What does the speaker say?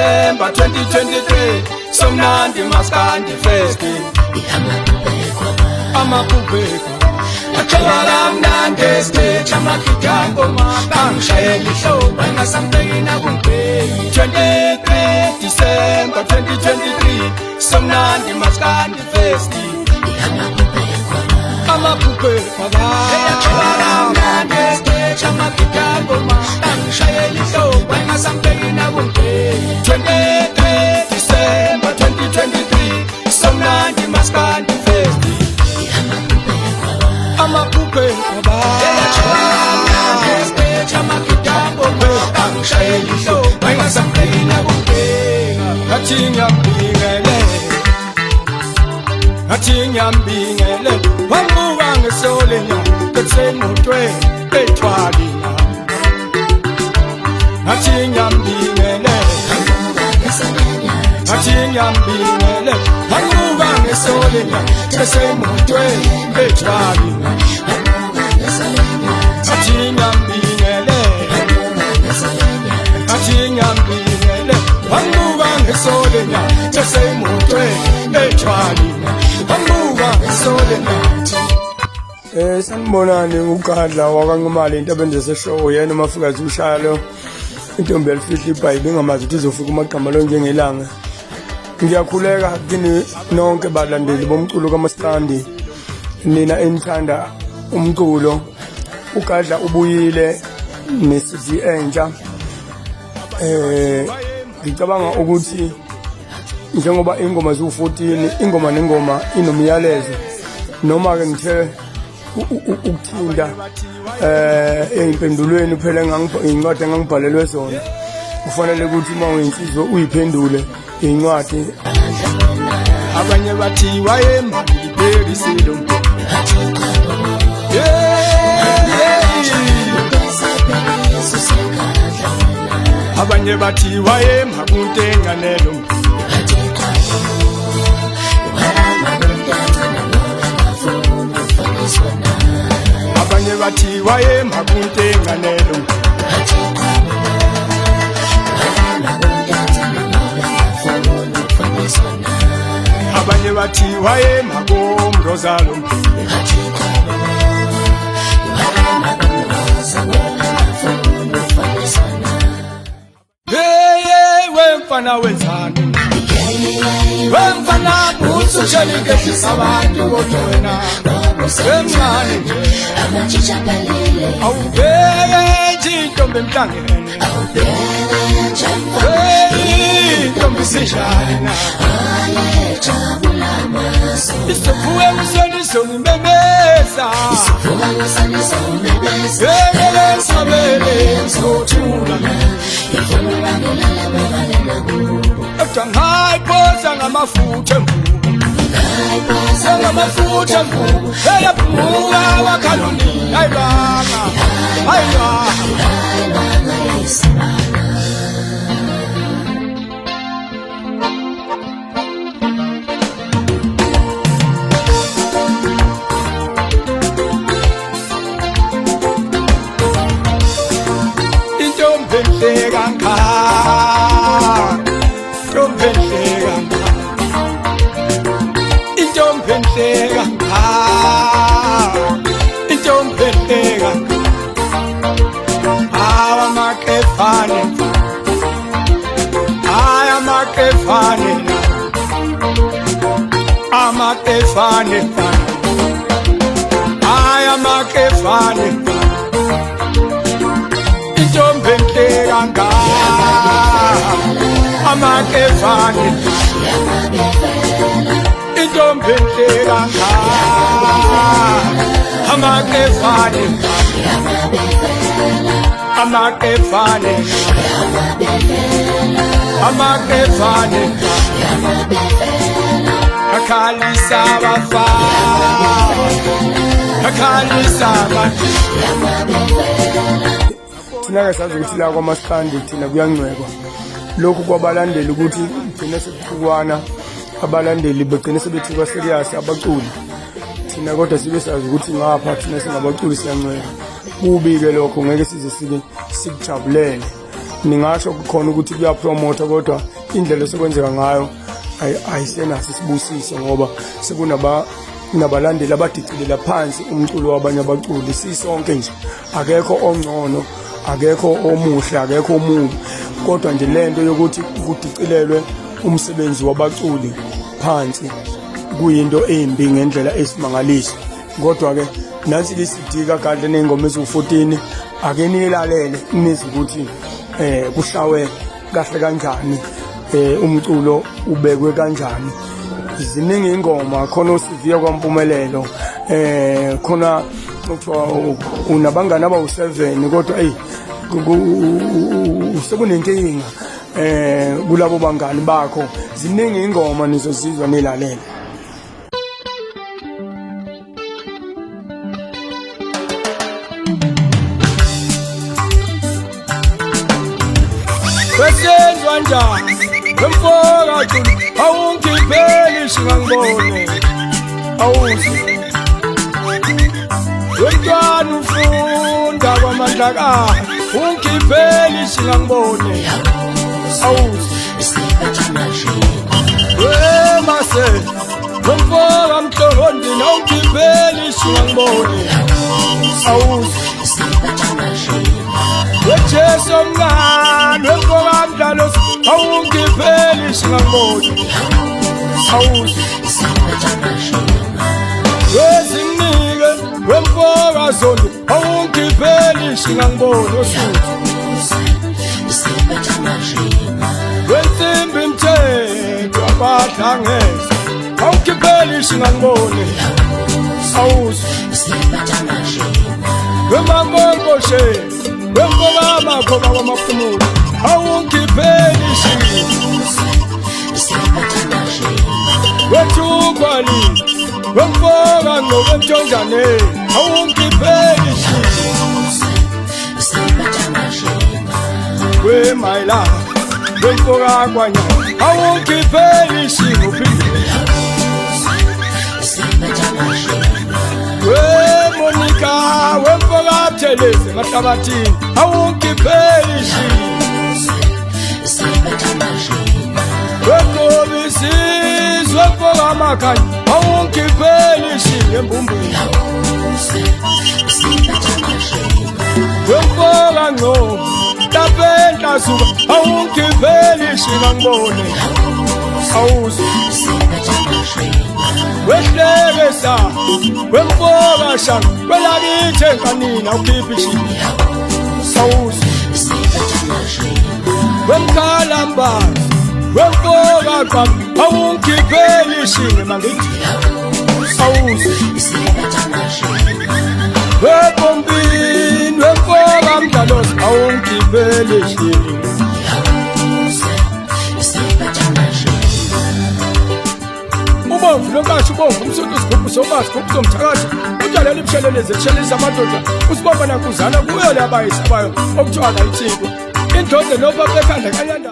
December 2023 somnandi maskandi festi amapupeko Achawala mnande stage amakitambo mabangishayeli show Bangasampengina kumpe 23 December 2023 somnandi maskandi festi amapupeko Achawala mnande stage amakitambo mabangishayeli show Bangasampengina kumpe 23 December 2023 somnandi maskandi festi amapupe Achinyambingele wamuka ngesolenya ketsemutwe etwalina Achinyambingele wamuka ngesolenya ketsemutwe etwalina Achinyambingele wamuka ngesolenya ketsemutwe etwalina sanibonani ugadla wakangumali into abenze seshow yena umafikazi ushaya lo intombi elifihla ibhayibheli ngamazi ukuthi izofika umagama lo njengelanga ngiyakhuleka kini nonke balandeli bomculo kaMaskandi nina enithanda umculo ugadla ubuyile ne-CD entsha ngicabanga ukuthi njengoba ingoma ziwu-14 ingoma nengoma inomyalezo noma-ke ngithe ukuthinta ey'mpendulweni phela iy'ncwadi engangibhalelwe zona kufanele ukuthi uma uyinhliziyo uyiphendule iy'ncwadi abanye bathi wayemabibekisilo abanye bathi wayemakuntenganelo abanye bathi wayemakuntenganelo abanye bathi wayemakomrozalo wemfana wenzani wemfana butsu chelikehlisa abantu kodwa wena wemncane awubheke nje intombi emhlangeni intombi sinjani na isiphuwe ngisonizongimemeza sabele sothula ngayiphosa ngamafutha emvubu eyaphuka wakhaluni ayibanga intombi enhle kangaka akhalisa thina-ke sazi ukuthi la kwaMaskandi thina kuyangcwekwa lokhu kwabalandeli ukuthi gcine sekuthukwana abalandeli begcine sebethukwa serious abaculi thina kodwa sibe sazi ukuthi ngapha thina singabaculi siyancweka kubi-ke lokho ngeke size sike sikujabulele ningasho kukhona ukuthi kuyapromotha kodwa indlela sekwenzeka ngayo ayisenaso isibusiso ngoba nabalandeli abadicilela phansi umculo wabanye abaculi. Sisonke nje, akekho ongcono, akekho omuhle, akekho omubi, kodwa nje lento yokuthi kudicilelwe umsebenzi wabaculi phansi kuyinto embi ngendlela esimangalisa. Kodwa-ke nansi lisidika kahle ney'ngoma eziwu-14, ake niyilalele nizwe ukuthi kuhlawe kahle kanjani, umculo ubekwe kanjani. Ziningi ingoma, khona uSiviya kwaMpumelelo, khona kuthiwa unabangani abawu-7, kodwa sekunenkinga kulabo bangani bakho. Ziningi ingoma nizozizwa nilalele. Besenzwa njani emfoka culi awungiphelisi ngangibone awuzi wentwana ufunda kwamandla ka ungiphelisi ngangibone awuzi wemase emfoka mhlongondini awungiphelisi ngangibone awuzi wejesu omncane wemfoka mdlalo awungiphelisi ngangibone awuzi wezinike wemfoka zondo awungiphelisi ngangibone osuthi wensimbi mthetho abadlangeza awungiphelisi ngangibone awuzi wemangongoshe wemfoka amakhoba kwamaphumulo awungiphelisi wethukwali wemfoka ngokwemthonjane awungiphelisi wemayela wemfoka kwanya awungiphelisi ngophinde wemonika wemfoka buthelezi emahlabathini awungiphelisi wekobisizwe wemfoka amakhanya awungiphelisi embumbini wemfoka ngcobo lapentla suka awungiphelisi ngangibone awuzi wehlekesa wemfoka shanga kwelakithi enkanini awukhiphishi awuzi wemkhalambazi wemfoka qamba awungiphelisi mangithi awuzi wepompini wemfoka mdlalozi awungiphelisi ubomvu lonkashi ubomvu umsoto isigubhu sobazi sigubhu somthakathi ujalela ibushelelezi eshelelisa amadoda usibomba nankuzana kuyo le abayisabayo okuthiwa kayithiko indloze nobaba ekhanda kanyanda